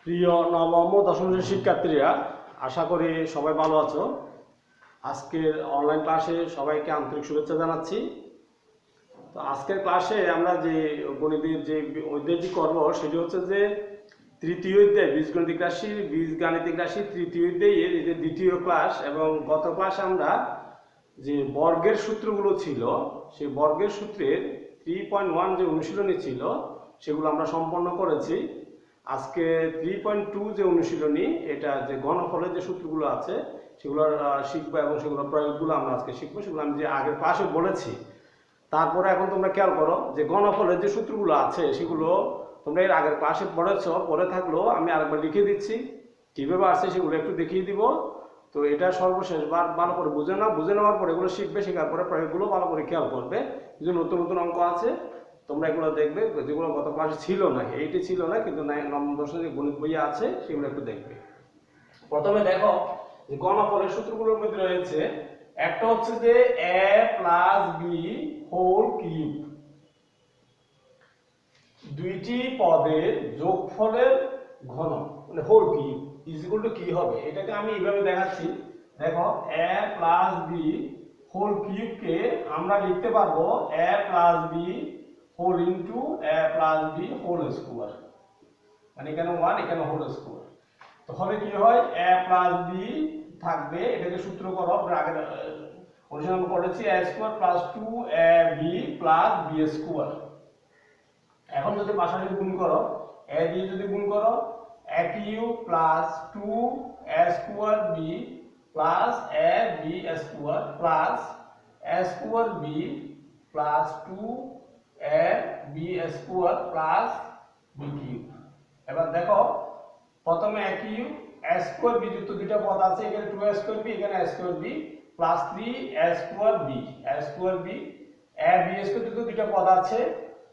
প্রিয় নবম ও দশম শ্রেণীর শিক্ষার্থীরা, আশা করি সবাই ভালো আছো। আজকের অনলাইন ক্লাসে সবাইকে আন্তরিক শুভেচ্ছা জানাচ্ছি। তো আজকের ক্লাসে আমরা যে গণিতের যে অধ্যায়টি করব সেটি হচ্ছে যে তৃতীয় অধ্যায় বীজগাণিতিক রাশি তৃতীয় অধ্যায়ের এই যে দ্বিতীয় ক্লাস। এবং গত ক্লাসে আমরা যে বর্গের সূত্রগুলো ছিল সেই বর্গের সূত্রের 3.1 যে অনুশীলনী ছিল সেগুলো আমরা সম্পন্ন করেছি। আজকে 3.2 যে অনুশীলনী, এটা যে ঘনফলের যে সূত্রগুলো আছে সেগুলো শিখবো এবং সেগুলোর প্রয়োগগুলো আমরা আজকে শিখবো। সেগুলো আমি যে আগের ক্লাসে বলেছি। তারপরে এখন তোমরা খেয়াল করো যে ঘনফলের যে সূত্রগুলো আছে সেগুলো তোমরা এর আগের ক্লাসে পড়ে থাকলেও আমি আরেকবার লিখে দিচ্ছি, কীভাবে আছে সেগুলো একটু দেখিয়ে দিব। তো এটা সর্বশেষবার ভালো করে বুঝে নেওয়ার পরে এগুলো শিখবে, শেখার পরে প্রয়োগগুলো ভালো করে খেয়াল করবে। যে নতুন নতুন অঙ্ক আছে তোমরা এগুলো দেখবে, যেগুলো গত ক্লাসে ছিল না, এইটি ছিল না কিন্তু নবম দশম যে গণিত বইয়ে আছে সেগুলো একটু দেখবে। প্রথমে দেখো যে ঘনফলের সূত্রগুলোর মধ্যে রয়েছে একটা হচ্ছে যে a plus B whole cube, দুইটি পদের যোগফলের ঘন মানে whole cube is equal to কি হবে। এটাকে আমি এইভাবে দেখাচ্ছি। দেখো a প্লাস বি হোল কিউবকে আমরা লিখতে পারবো a plus B whole into a plus B whole square, মানে এখানে 1 এখানে হোল স্কোয়ার। তাহলে কি হয়, a প্লাস বি থাকবে, এটাকে সূত্র করো, আগে অনুসরণ করেছি a square plus 2ab plus b square. এখন যদি পাশাপাশি গুণ করো, a দিয়ে যদি গুণ করো a cube plus 2a square b plus ab square plus a square b plus 2ab square plus b cube. এবার দেখো প্রথমে a cube a square b যুক্ত দুটো পদ আছে, এখানে 2a স্কোয়ার b এখানে a square b plus 3a square b ab square যুক্ত দুটো পদ আছে,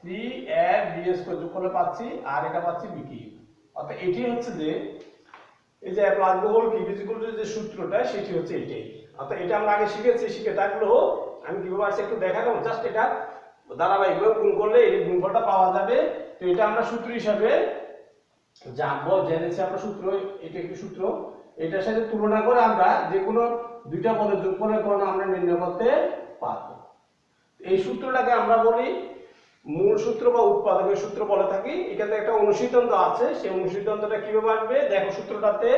3ab স্কোয়ার যোগ করলে পাচ্ছি আর এটা পাচ্ছি b কিউব। অর্থাৎ এটি হচ্ছে যে এই যে a plus b whole cube is equal to যে সূত্রটা সেটি হচ্ছে এটাই। অর্থাৎ এটা আমরা আগে শিখে থাকলেও আমি কিভাবে আছে একটু দেখালাম, জাস্ট এটা ধারাবাহিকভাবে গুণ করলে এই গুণফলটা পাওয়া যাবে। তো এটা আমরা সূত্র হিসাবে জানবো, জেনেছি আমরা সূত্র, এটা একটি সূত্র, এটার সাথে তুলনা করে আমরা যে কোনো দুইটা পদের যোগফলের গড় আমরা নির্ণয় করতে পারবো। এই সূত্রটাকে আমরা বলি মূল সূত্র বা উৎপাদকের সূত্র বলে থাকি। এখানে একটা অনুসিদ্ধান্ত আছে, সেই অনুসিদ্ধান্তটা কিভাবে আসবে দেখো। সূত্রটাতে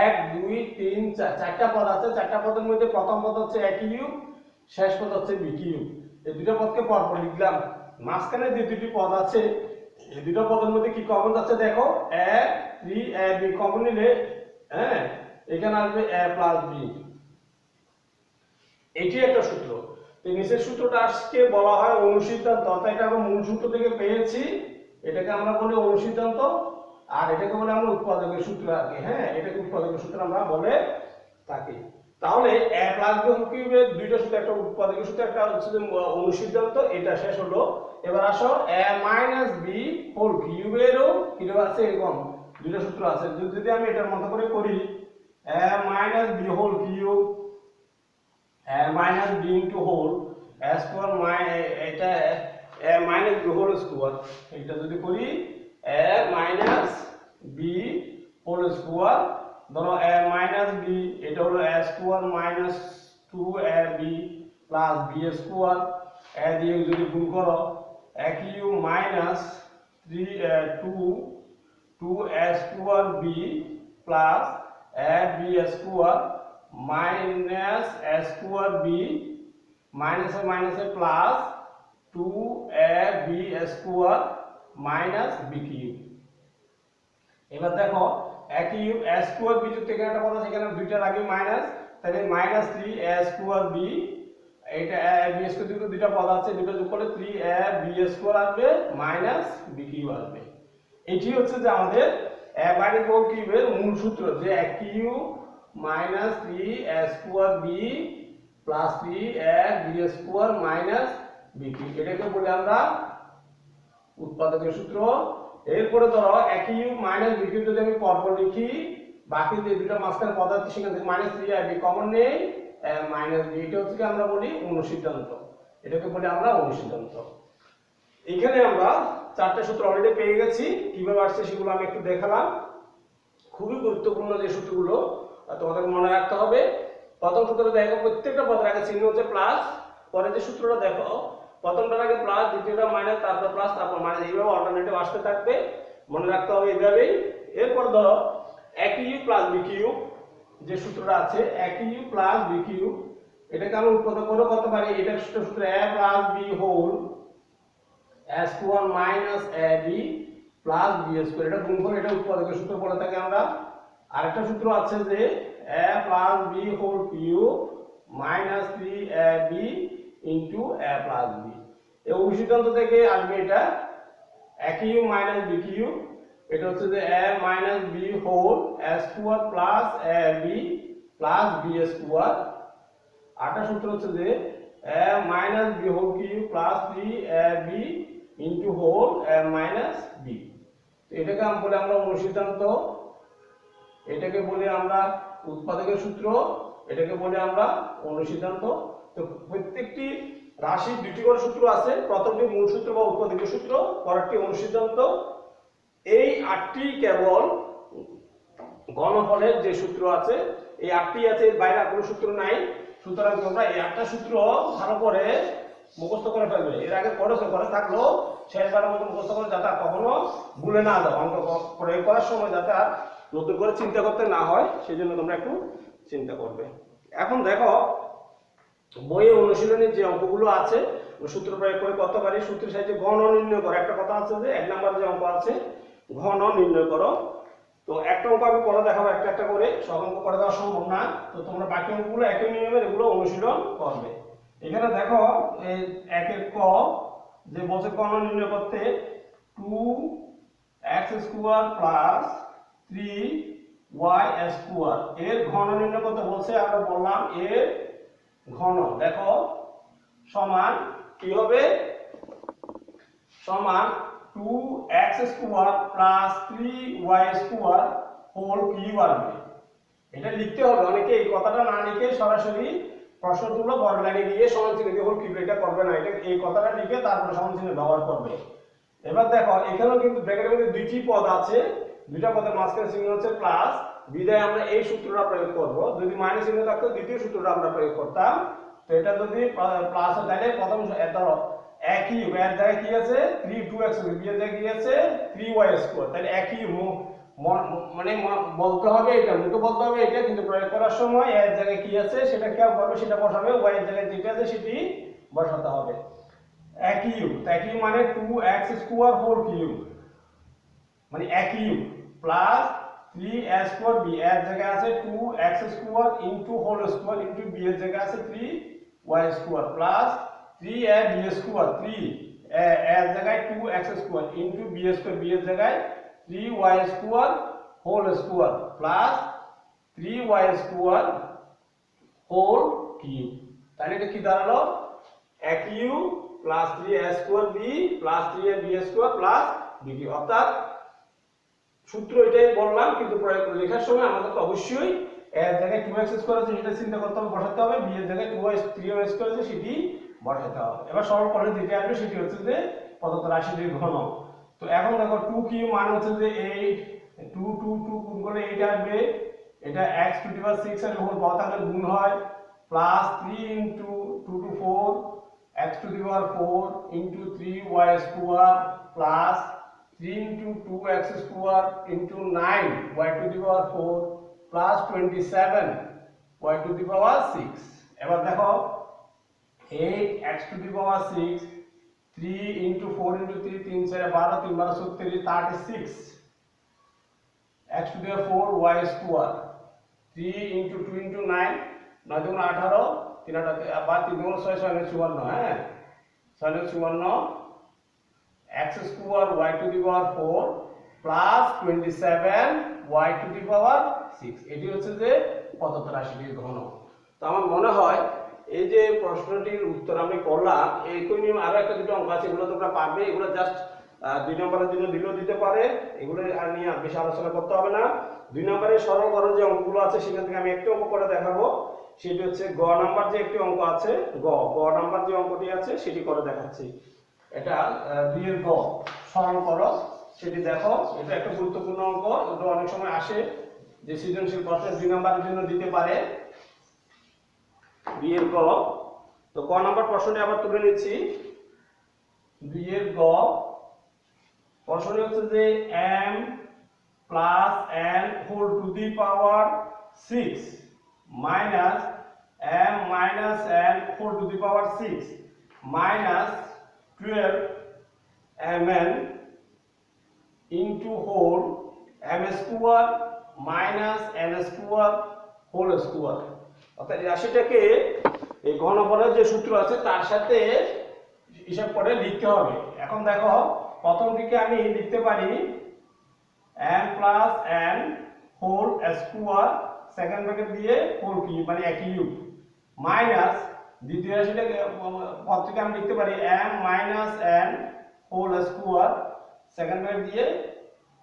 1 2 3 4 চারটা পদ আছে, চারটা পদের মধ্যে প্রথম পদ হচ্ছে a কিউব, শেষ পদ হচ্ছে b কিউব। এই দুটো পদকে পরপর লিখলাম। মাঝখানে যে দুটি পদ আছে এই দুটো পদের মধ্যে কি কমন যাচ্ছে দেখো, a 3ab কমন নিলে হ্যাঁ এখানে আসবে a প্লাস b। এটি একটা সূত্র। এই নিচের সূত্রটা আজকে বলা হয় অনুসিদ্ধান্ত, অর্থাৎ এটা আমরা মূল সূত্র থেকে পেয়েছি, এটাকে আমরা বলি অনুসিদ্ধান্ত, আর এটাকে বলে আমরা উৎপাদকের সূত্র আর কি। হ্যাঁ, এটাকে উৎপাদকের সূত্র আমরা বলে থাকি। তাহলে a প্লাস b হোল কিউবের দুইটা সূত্র, একটা উৎপাদকের সূত্র, একটা হচ্ছে যে অনুসিদ্ধান্ত, এটা শেষ হলো। এবার আসো a মাইনাস b হোল কিউবেরও কিরকম আছে, এরকম দুইটা সূত্র আছে। যদি আমি এটার মতো করে করি a minus b whole cube a minus b into whole a square এটা a minus b whole square, এটা যদি করি a minus b whole square, ধরো a minus b এটা হলো a square minus 2ab plus b square, a দিয়ে যদি গুণ করো a cube minus 2a square b plus ab square minus a square b minus a plus 2ab square minus b cube. এবার দেখো a cube a square b যুক্ত এখানে একটা পদ আছে, এখানে দুইটার আগে মাইনাস, তাহলে minus 3a square b, এটা ab স্কয়ার যুক্ত দুইটা পদ আছে, দুটো যোগ করলে 3ab স্কয়ার আসবে minus b কিউব আসবে। এটি হচ্ছে যে আমাদের a বাইনারি হোল কিউবের মূল সূত্র, যে a cube minus 3a square b plus 3ab square minus b cube, এটাকে বলি আমরা উৎপাদকের সূত্র। এরপরে ধরো a cube minus b cube যদি আমি পরপর লিখি, বাকি যে দুটো মাঝখানে পদ আছে সেখান থেকে minus 3ab কমন নেই, minus b, এটা হচ্ছে আমরা বলি অনুসিদ্ধান্ত, এটাকে বলি আমরা অনুসিদ্ধান্ত। এখানে আমরা চারটে সূত্র অলরেডি পেয়ে গেছি, কিভাবে আসছে সেগুলো আমি একটু দেখালাম। খুবই গুরুত্বপূর্ণ যে সূত্রগুলো তোমাদের মনে রাখতে হবে। প্রথম সূত্র দেখো, প্রত্যেকটা পদের আগে চিহ্ন হচ্ছে প্লাস। পরে যে সূত্রটা দেখো, প্রথমটার আগে প্লাস, দ্বিতীয়টা মাইনাস, তারপর প্লাস, তারপর মাইনাস, এইভাবে অল্টারনেটিভ আসতে থাকবে, মনে রাখতে হবে এইভাবেই। এরপর ধরো একই প্লাস বি কিউব, যে সূত্রটা আছে একই প্লাস বি কিউব, এটাকে আমি উৎপাদক করে করতে পারি। এটা সূত্র a plus B whole s1 minus ab plus b square, এটা গুণফল, এটা উৎপাদকের সূত্র বলে থাকি আমরা। আরেকটা সূত্র আছে যে a plus b whole cube minus 3ab into a plus b। এই অভিসিদ্ধান্ত থেকে আসবে এটা a cube minus b cube, এটা হচ্ছে যে a minus b whole s square plus ab plus b square. আরেকটা সূত্র হচ্ছে যে a minus b whole cube plus 3ab into whole a minus b। এটাকে বলে আমরা অনুসিদ্ধান্ত, এটাকে বলে আমরা উৎপাদকের সূত্র, এটাকে বলে আমরা অনুসিদ্ধান্ত। তো প্রত্যেকটি রাশির দুটি করে সূত্র আছে, প্রথমটি মূল সূত্র বা উৎপাদকের সূত্র, পরেরটি অনুসিদ্ধান্ত। এই আটটি কেবল ঘনফলের যে সূত্র আছে, এই আটটি আছে, এর বাইরে কোনো সূত্র নাই। সুতরাং তোমরা এই আটটা সূত্র ভালো করে মুখস্থ করে ফেলবে। এর আগে পড়েছো, করে থাকলো শেষবারের মতো মুখস্থ করে, যাতে আর কখনো ভুলে না যাও। অঙ্ক প্রয়োগ করার সময় যাতে আর নতুন করে চিন্তা করতে না হয়, সেই জন্য তোমরা একটু চিন্তা করবে। এখন দেখো বইয়ে অনুশীলনের যে অঙ্কগুলো আছে, সূত্র প্রয়োগ করে করতে পারি। সূত্রের সাহায্যে ঘন নির্ণয় করো। একটা কথা আছে যে 1 নম্বর যে অঙ্ক আছে ঘন নির্ণয় করো। তো একটা অঙ্ক আমি পরে দেখাবো একটা একটা করে, সব অঙ্ক করে দেওয়া সম্ভব না। তো তোমরা বাকি অঙ্কগুলো একই নিয়মের এগুলো অনুশীলন করবে। এখানে দেখো এই 1 ক যে বলছে ঘন নির্ণয় করতে 2x square plus 3y square, এর ঘন নির্ণয় করতে বলছে। আমরা বললাম এর ঘন দেখো সমান কি হবে, সমান 2x square plus 3y square whole cube আসবে। এটা লিখতে হবে, অনেকে এই কথাটা না লিখে সরাসরি প্রশ্ন তুললো বড় লাইনে গিয়ে সমান চিহ্ন দিয়ে হোল কিউব, এটা করবে না। এটা এই কথাটা লিখে তারপরে সমান চিহ্ন ব্যবহার করবে। এবার দেখো এখানেও কিন্তু ব্র্যাকেটের মধ্যে দুইটি পদ আছে, দুইটা পদের মাঝখানে চিহ্ন হচ্ছে প্লাস, বিদায় আমরা এই সূত্রটা প্রয়োগ করব। যদি মাইনাস চিহ্ন থাকতো দ্বিতীয় সূত্রটা আমরা প্রয়োগ করতাম। তো এটা যদি প্লাস হয় তাহলে প্রথম ধরো একই এর জায়গায় কি আছে 3 2x, বি এর জায়গায় কি আছে 3y স্কয়ার, তাহলে একই মানে বলতে হবে এটা, মুখে বলতে হবে এটা, কিন্তু প্রয়োগ করার সময় এর জায়গায় কি আছে সেটা খেয়াল করবে, সেটা বসাবে। y এর জায়গায় যেটা আছে সেটি বসাতে হবে। একই একই মানে 2x স্কয়ার হোল কিউব, মানে একই প্লাস 3a স্কয়ার, b এর জায়গায় আছে 2x square into whole square into b এর জায়গায় আছে 3y square plus 3ab square, 3 এর জায়গায় 2x square into b square, b এর জায়গায় 3y square whole square plus 3y square whole cube. তাহলে এটা কি দাঁড়ালো A cube plus 3a square b plus 3ab square plus b cube. অর্থাৎ সূত্র এটাই বললাম, কিন্তু প্রয়োগ লেখার সময় আমাদের তো অবশ্যই এর জায়গায় 2x স্কয়ার আছে সেটা চিন্তা করতে হবে, বসাতে হবে। b এর জায়গায় 3y স্কয়ার আছে সেটি বসাতে হবে। এবার সরল করলে যেটা আসবে সেটি হচ্ছে যে প্রদত্ত রাশিটির ঘন। তো এখন দেখো 2 কিউ মান হচ্ছে যে 8, 2 2 2 গুণ করলে 8 আসবে। এটা x টু দি পাওয়ার 6 এর উপর বড় থাকলে গুণ হয়, plus 3 into 2 to 4 x to the power 4 into 3y square plus 3 into 2x square into 9y to the power 4 plus 27y to the power 6। এবার দেখো 8x to the power 6 3 into 4 into 3 3 4 12 3 12 36 x to the power 4 y square 3 into 2 into 9 9 দুগুণ 18 3 8 আবার 3 দুগুণ 6 6 54 হ্যাঁ 6 54 x square y to the power 4 plus 27 y to the power 6, এটি হচ্ছে যে প্রদত্ত রাশিটির ঘন। তো আমার মনে হয় এই যে প্রশ্নটির উত্তর আমি করলাম, একই নিয়ম আরো একটা দুটো অঙ্ক আছে, এগুলো তোমরা পারবে। এগুলো জাস্ট 2 নম্বরের জন্য দিলেও দিতে পারে, এগুলো আর নিয়ে বেশি আলোচনা করতে হবে না। 2 নম্বরের সরল করার যে অঙ্কগুলো আছে সেখান থেকে আমি একটি অঙ্ক করে দেখাবো। সেটি হচ্ছে গ নাম্বার যে একটি অঙ্ক আছে, গ নাম্বার যে অঙ্কটি আছে সেটি করে দেখাচ্ছি। এটা 2 এর গ সরল করো সেটি দেখো। এটা একটা গুরুত্বপূর্ণ অঙ্ক, এটা অনেক সময় আসে যে সৃজনশীল প্রশ্নে 2 নম্বরের জন্য দিতে পারে। 2 এর গ। তো ক নম্বর প্রশ্নটি আবার তুলে নিচ্ছি। 2 এর গ প্রশ্নটি হচ্ছে যে m plus n whole to the power 6 minus m minus n whole to the power 6 minus 12 mn into whole m square minus n square whole square। অর্থাৎ এই রাশিটাকে এই ঘনফলের যে সূত্র আছে তার সাথে হিসাব করে লিখতে হবে। এখন দেখো প্রথম দিকে আমি লিখতে পারি m plus n whole square second bracket দিয়ে হোল কিউব মানে এক কিউব মাইনাস দ্বিতীয় রাশিটাকে পদ থেকে আমি লিখতে পারি m minus n whole square second bracket দিয়ে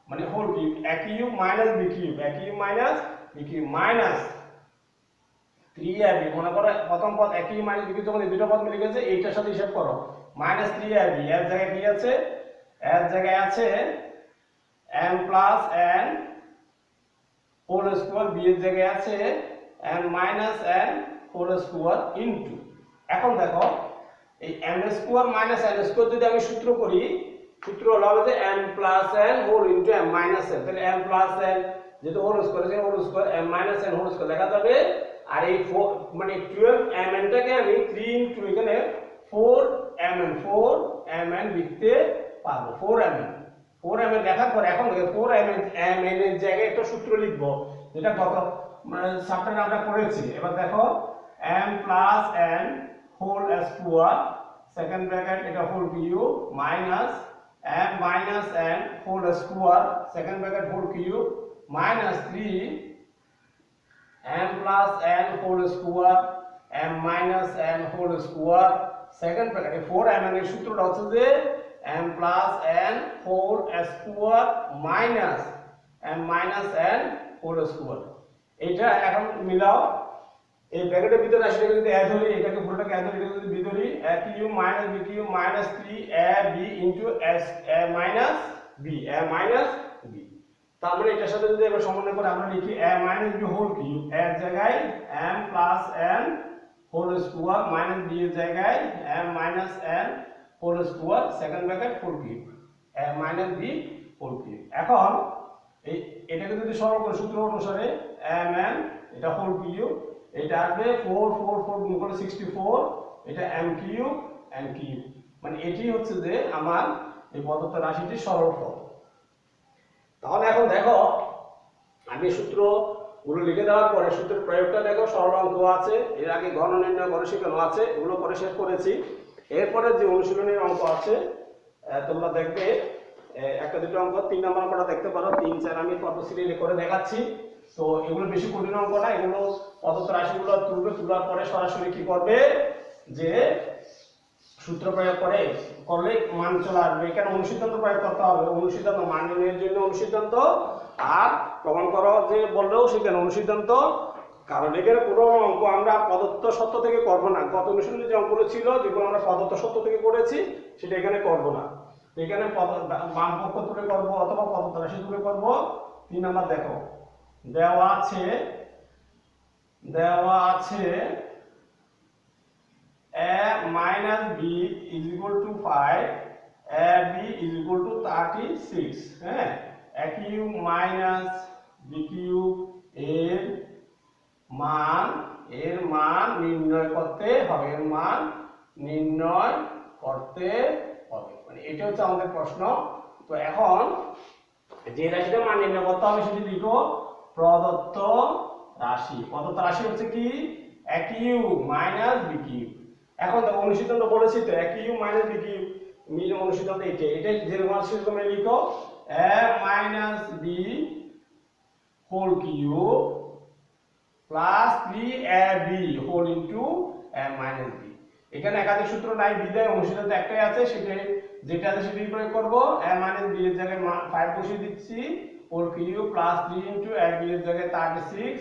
মানে হোল কিউব এক কিউব মাইনাস বি কিউব এক cube minus b cube minus 3ab মনে করো প্রথম পদ এক কিউব মাইনাস বি কিউব যখন এই দুটো পদ মিলে গেছে এইটার সাথে হিসাব করো মাইনাস 3ab এর জায়গায় কি আছে এর জায়গায় আছে m plus n whole square b এর জায়গায় আছে m minus n whole square into এখন দেখো এই m square minus n square যদি আমি সূত্র করি সূত্র হলো যে m plus n whole into m minus n তাহলে m plus n যেটা হোল স্কয়ার আছে whole square m minus n whole square লেখা যাবে। আর এই মানে 12 mn টাকে আমি 3 into এখানে 4mn লিখতে পারবো 4mn লেখার পর এখন 4mn এর জায়গায় একটা সূত্র লিখব যেটা গত চ্যাপ্টারে আমরা করেছি। এবার দেখো m plus n whole square second bracket এটা whole cube minus m minus n whole square second bracket whole cube minus 3 m plus n whole square m minus n whole square second bracket 4mn এর সূত্রটা হচ্ছে যে m plus n whole square minus m minus n whole square। এটা এখন মিলাও এই ব্র্যাকেটের ভিতরে রাশিটাকে যদি a ধরি এটাকে পুরোটাকে a ধরি এটা যদি b ধরি a cube minus b cube minus 3ab into s a minus b a minus b। তারপরে এটার সাথে যদি এবার সমন্বয় করে আমরা লিখি a minus b whole cube এর জায়গায় m plus n whole square minus b এর জায়গায় m minus n whole square second bracket whole cube m minus b whole cube. এখন এই এটাকে যদি সরল করে সূত্র অনুসারে mn এটা হোল কিউব এটা আসবে 4 4 4 গুণ করে 64 এটা m কিউব n কিউব মানে এটি হচ্ছে যে আমার এই প্রদত্ত রাশিটির সরল ফল। তাহলে এখন দেখো আমি সূত্রগুলো লিখে দেওয়ার পরে সূত্রের প্রয়োগটা দেখো সরল অঙ্ক আছে এর আগে ঘন নির্ণয় ঘন শিখানো আছে এগুলো করে শেষ করেছি। এরপরে যে অনুশীলনের অঙ্ক আছে তোমরা দেখবে একটা দুটো অঙ্ক 3 নম্বর অঙ্কটা দেখতে পারো 3 4 আমি পদ্ধতিতে করে দেখাচ্ছি। তো এগুলো বেশি কঠিন অঙ্ক না এগুলো প্রদত্ত রাশিগুলো তোলার পরে সরাসরি কি করবে যে সূত্র প্রয়োগ করলে মান চলে আসবে। এখানে অনুসিদ্ধান্ত প্রয়োগ করতে হবে অনুসিদ্ধান্ত মান নির্ণয়ের জন্য অনুসিদ্ধান্ত আর প্রমাণ করো যে বললেও সেখানে অনুসিদ্ধান্ত। কারণ এখানে পুরো অঙ্ক আমরা প্রদত্ত সত্য থেকে করব না। গত অনুশীলনে যে অঙ্কগুলো ছিল যেগুলো আমরা প্রদত্ত সত্য থেকে করেছি সেটা এখানে করব না। এখানে বাম পক্ষ তুলে করব অথবা প্রদত্ত রাশি তুলে করব। 3 নাম্বার দেখো দেওয়া আছে a minus b is equal to 5 ab is equal to 36 হ্যাঁ a cube minus b cube এর মান নির্ণয় করতে হবে মানে এটা হচ্ছে আমাদের প্রশ্ন। তো এখন যে রাশিটা মান নির্ণয় করতে হবে সেটি লিখো প্রদত্ত রাশি হচ্ছে কি a cube minus b cube। এখন দেখো অনুসিদ্ধান্ত বলেছি তো a cube minus b cube মিল অনুসিদ্ধান্ত এটা যেরকম আছে তুমি লিখো a minus b whole cube plus 3ab whole into a minus b। এখানে একাধিক সূত্র নাই বিধায় অনুসিদ্ধান্ত একটাই আছে যেটা আছে সেটাই প্রয়োগ করব। a minus b এর জায়গায় 5 বসিয়ে দিচ্ছি whole cube plus 3 into ab এর জায়গায় 36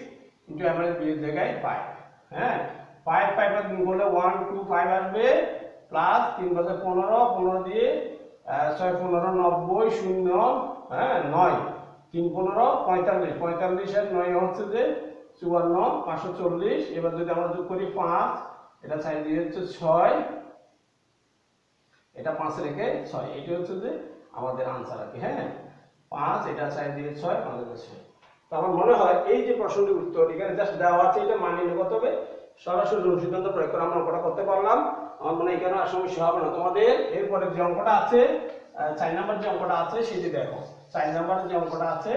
into a minus b এর জায়গায় 5 হ্যাঁ 5 5 গুণ করলে 1 2 5 আসবে প্লাস 3 × 5 = 15, 15 দিয়ে 6 × 15 = 90, 0 হ্যাঁ 9, 3 × 15 = 45, 45 আর 9 হচ্ছে যে 54, 540। এবার যদি আমরা যোগ করি 5, এটা সাইড দিয়ে হচ্ছে 6, এটা 5 রেখে 6, এটা হচ্ছে যে আমাদের আনসার আর কি। হ্যাঁ 5, এটা সাইড দিয়ে 6, 5 রেখে 6। তো আমার মনে হয় এই যে প্রশ্নটির উত্তর এখানে জাস্ট দেওয়া আছে, এটা মানিয়ে নিতে হবে, সরাসরি অনুসিদ্ধান্ত প্রয়োগ করে আমরা অঙ্কটা করতে পারলাম। আমার মনে হয় এখানে আর সমস্যা হবে না তোমাদের। এরপরে যে অঙ্কটা আছে 4 নাম্বার যে অঙ্কটা আছে সেটি দেখো। 4 নাম্বার যে অঙ্কটা আছে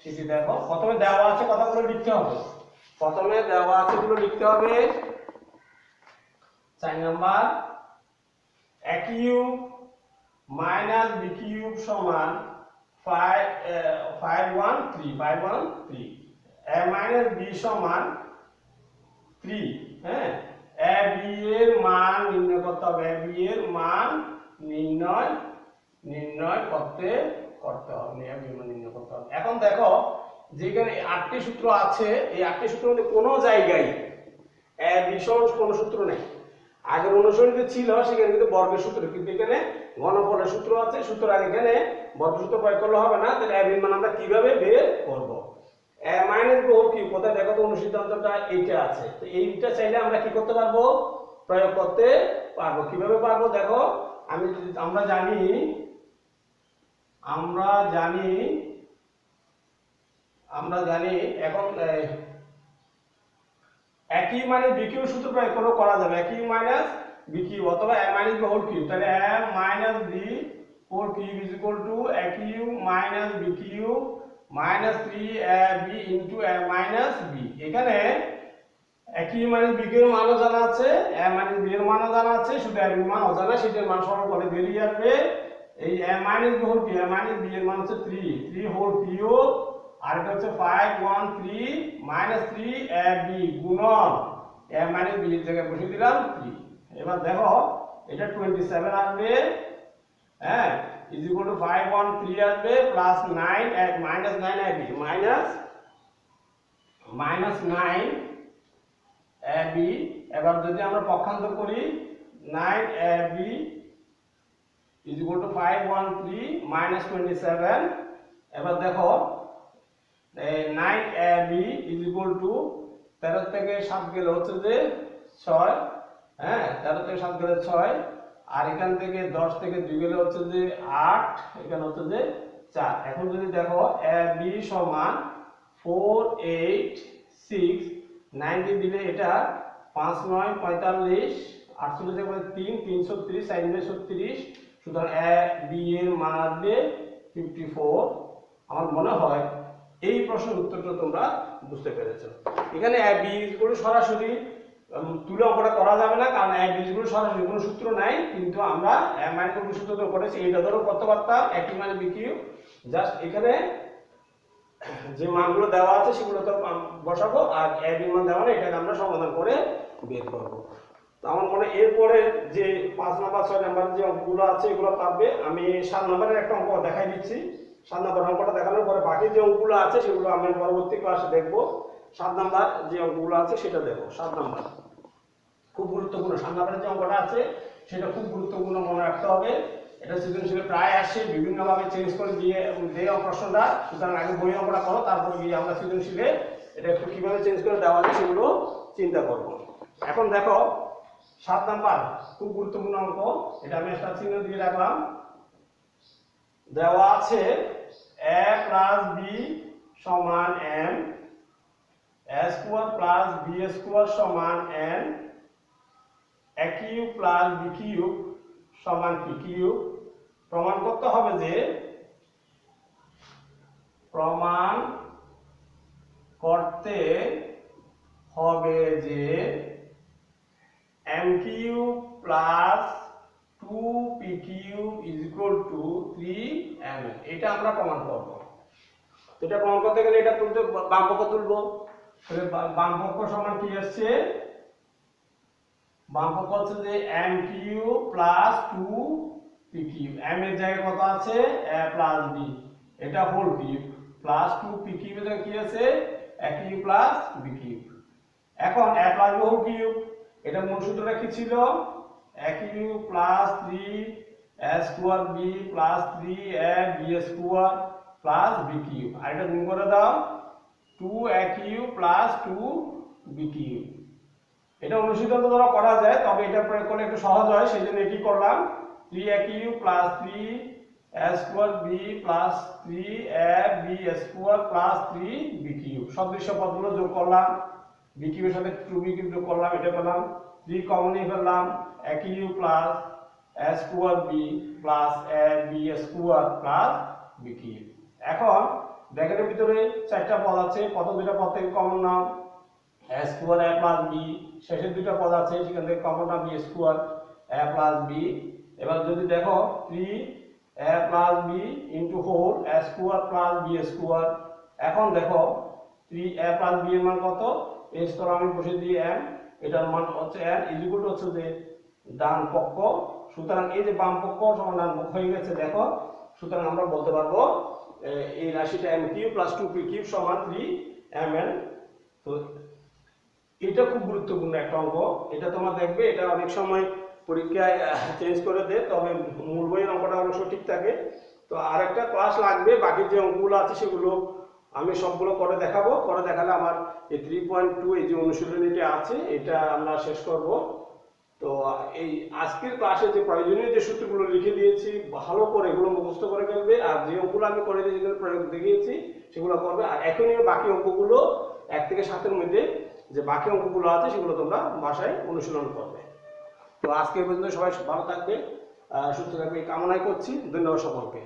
সেটি দেখো। প্রথমে দেওয়া আছে কথাগুলো লিখতে হবে, প্রথমে দেওয়া আছে গুলো লিখতে হবে। 4 number a cube minus b cube সমান 513 a মাইনাস b সমান 3। হ্যাঁ a b এর মান নির্ণয় করতে হবে, a b এর মান নির্ণয় করতে হবে, a b এর মান নির্ণয় করতে হবে। এখন দেখো যেখানে 8টি সূত্র আছে, এই 8টি সূত্রের মধ্যে কোনো জায়গায় a b সমান কোনো সূত্র নেই। আগের অনুসরণে ছিল সেখানে কিন্তু বর্গের সূত্র, কিন্তু এখানে ঘনফলের সূত্র আছে, সুতরাং এখানে বর্গের সূত্র প্রয়োগ করলে হবে না। তাহলে a b এর মান আমরা কিভাবে বের করব? a minus b whole cube, কোথায় দেখো তো অনুসিদ্ধান্তটা এইটা আছে। তো এইটা চাইলে আমরা কি করতে পারবো? প্রয়োগ করতে পারবো। কিভাবে পারবো দেখো, আমরা জানি এখন একই মানে b কিউব সূত্র প্রয়োগ করে করা যাবে, একই মাইনাস b কিউব অথবা a minus b whole cube. তাহলে a minus b whole cube is equal to a cube minus b cube minus 3ab into a minus b। এখানে a cube minus b cube এর মানও জানা আছে, a minus b এর মানও জানা আছে, শুধু a b এর মান অজানা, সেটার মান সরল করে বেরিয়ে আসবে। এই a minus b whole cube, a minus b এর মান হচ্ছে 3 হোল কিউব, আর এটা হচ্ছে 513 মাইনাস 3ab গুণন a মাইনাস b এর জায়গায় বসিয়ে দিলাম 3। এবার দেখো এটা 27 আসবে, হ্যাঁ ইজ ইকুয়াল টু 513 আসবে plus 9 minus 9ab minus 9ab। এবার যদি আমরা পক্ষান্তর করি 9ab is equal two 513 minus 27। এবার দেখো 9ab ইজ ইকুয়াল টু 13 থেকে 7 গেলে হচ্ছে যে 6, হ্যাঁ 13 থেকে 7 গেলে 6, আর এখান থেকে 10 থেকে 2 গেলে হচ্ছে যে 8, এখানে হচ্ছে যে 4। এখন যদি দেখো ab সমান 4 8 6 90 দিলে এটা 5 9 45, 48 এর মধ্যে 3 336 4 9 36, সুতরাং ab এর মান আসবে 54। আমার মনে হয় এই প্রশ্নের উত্তরটা তোমরা বুঝতে পেরেছো। এখানে a b গুলো সরাসরি তুলে অঙ্কটা করা যাবে না, কারণ a b গুলো সরাসরি কোনো সূত্র নাই, কিন্তু আমরা a মাইনাস b সূত্র তো করেছি, এটা ধরো করতে পারতাম a cube minus b cube. Just এখানে যে মানগুলো দেওয়া আছে সেগুলো তো বসাবো, আর a b মান দেওয়া নেই, এটাকে আমরা সমাধান করে বের করব। তো আমার মনে হয় এরপরে যে 5 নাম্বার 6 নাম্বার যে অঙ্কগুলো আছে এগুলো পারবে। আমি 7 নাম্বারের একটা অঙ্ক দেখাই দিচ্ছি। 7 নাম্বার অঙ্কটা দেখানোর পরে বাকি যে অঙ্কগুলো আছে সেগুলো আমি পরবর্তী ক্লাসে দেখব। 7 নাম্বার যে অঙ্কগুলো আছে সেটা দেখো। 7 নাম্বার খুব গুরুত্বপূর্ণ, 7 নাম্বারের যে অঙ্কটা আছে সেটা খুব গুরুত্বপূর্ণ, মনে রাখতে হবে। এটা সৃজনশীলে প্রায় আসে, বিভিন্নভাবে চেঞ্জ করে দিয়ে দেওয়া প্রশ্নটা, সুতরাং আগে বই অঙ্কটা করো, তারপর গিয়ে আমরা সৃজনশীলে এটা একটু কিভাবে চেঞ্জ করে দেওয়া যায় সেগুলো চিন্তা করব। এখন দেখো 7 নাম্বার খুব গুরুত্বপূর্ণ অঙ্ক, এটা আমি একটা চিহ্ন দিয়ে রাখলাম। দেওয়া আছে a প্লাস b সমান m, a square plus b square সমান n, a cube plus b cube সমান p কিউব। প্রমাণ করতে হবে যে m cube plus 2p cube is equal two 3m। এটা আমরা প্রমাণ করব। তো এটা প্রমাণ করতে গেলে এটা তুলতে বাম পক্ষ তুলবো। তাহলে বাম পক্ষ সমান কি আসছে? বাম পক্ষ হচ্ছে যে m cube plus 2p cube. m এর জায়গায় কত আছে? a প্লাস b, এটা whole cube, plus 2p cube এর জায়গায় কি আছে? a cube plus b cube. এখন a plus b whole cube, এটা মূল সূত্রটা কি ছিল? a cube plus 3 a square b plus 3a b square plus b cube. আর এটা গুণ করে দাও 2a cube plus 2b cube. এটা অনুশীলন দ্বারা করা যায়, তবে এটা প্রয়োগ করলে একটু সহজ হয়, সেই জন্য এটি করলাম 3a cube plus 3a square b plus 3ab square plus 3b cube. সদৃশ্য পদগুলো যোগ করলাম, b কিউবের সাথে 2b কিউব যোগ করলাম, এটা পেলাম 3 কমন নিয়ে ফেললাম a cube plus a square b plus ab square plus b cube. এখন ব্র্যাকেটের ভিতরে চারটা পদ আছে, প্রথম দুটো পদ থেকে common now a square a plus b, শেষের দুটো পদ আছে সেখান থেকে common now b square a plus b। এবার যদি দেখো 3a plus b into 4 a square plus b square. এখন দেখো 3a প্লাস b এর মান কত, এই স্তর আমি বসে দিই m, এটার মান হচ্ছে n ইজ ইকুয়াল টু হচ্ছে যে ডান পক্ষ, সুতরাং এই যে বাম পক্ষ সমান ডান পক্ষ হয়ে গেছে দেখো, সুতরাং আমরা বলতে পারবো এই রাশিটা m cube plus 2p cube সমান 3mn। তো এটা খুব গুরুত্বপূর্ণ একটা অঙ্ক, এটা তোমরা দেখবে, এটা অনেক সময় পরীক্ষায় চেঞ্জ করে দেয়, তবে মূল বইয়ের অঙ্কটা অনেক ঠিক থাকে। তো আরেকটা ক্লাস লাগবে, বাকি যে অঙ্কগুলো আছে সেগুলো আমি সবগুলো করে দেখাবো, করে দেখালে আমার এই 3.2 এই যে অনুশীলনীটা আছে এটা আমরা শেষ করব। তো এই আজকের ক্লাসে যে প্রয়োজনীয় যে সূত্রগুলো লিখে দিয়েছি ভালো করে এগুলো মুখস্থ করে ফেলবে, আর যে অঙ্কগুলো আমি করে দিয়ে যেগুলো প্রয়োগ দেখিয়েছি সেগুলো করবে। আর এখনই বাকি অঙ্কগুলো 1 থেকে 7 এর মধ্যে যে বাকি অঙ্কগুলো আছে সেগুলো তোমরা বাসায় অনুশীলন করবে। তো আজকে পর্যন্ত সবাই ভালো থাকবে, সুস্থ থাকবে এই কামনাই করছি। ধন্যবাদ সকলকে।